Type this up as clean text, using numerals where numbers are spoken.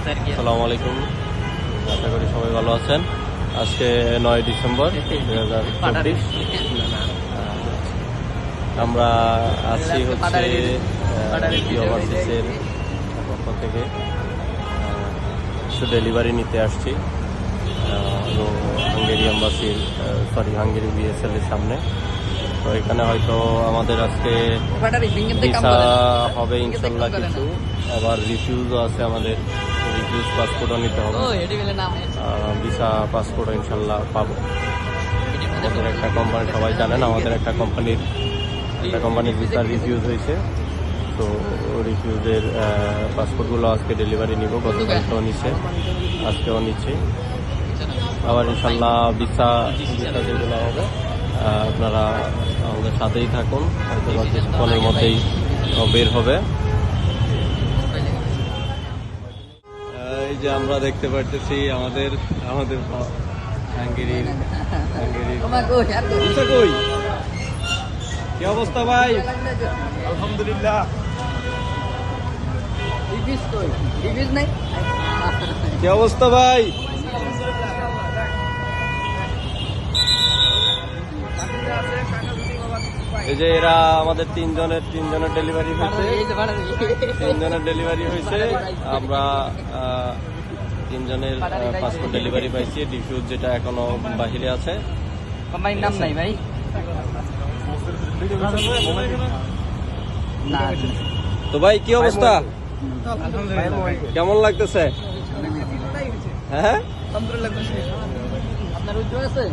আসসালামু আলাইকুম, আশা করি সবাই ভালো আছেন। আজকে 9 ডিসেম্বর 2024। আমরা আছি হচ্ছে ওভারসিজের পক্ষ থেকে কিছু ডেলিভারি নিতে আসছি হাঙ্গেরি এম্বাসির হাঙ্গেরি বিএসএল এর সামনে। তো এখানে হয়তো আমাদের আজকে ভিসা হবে ইনশাল্লাহ কিছু, আবার রিফিউজও আছে, আমাদের রিফিউজ পাসপোর্টও নিতে হবে, ভিসা পাসপোর্টও ইনশাল্লাহ পাবো। আমাদের একটা কোম্পানি, সবাই জানেন আমাদের একটা কোম্পানির ভিসা রিফিউজ হয়েছে, তো রিফিউজের পাসপোর্টগুলো আজকে ডেলিভারি নিব। গতকালকেও নিচ্ছে, আজকেও নিচ্ছি। আবার ইনশাল্লাহ ভিসা যেগুলো হবে আপনারা আমাদের সাথেই থাকুন, হয়তো কিছুক্ষণের মধ্যেই বের হবে। এই যে আমরা দেখতে পারতেছি আমাদের হাঙ্গেরির কই কি অবস্থা ভাই? আলহামদুলিল্লাহ। কি অবস্থা ভাই? এই যে এরা আমাদের তিনজনের ডেলিভারি হয়েছে, আমরা তিনজনের পাসপোর্ট ডেলিভারি পাইছি। ডিফিউজ যেটা এখনো বাহিরে আছে, নাম নাই ভাই। তো ভাই কি অবস্থা, কেমন লাগতেছে? হ্যাঁ, আপনার উদ্যোগ আছে?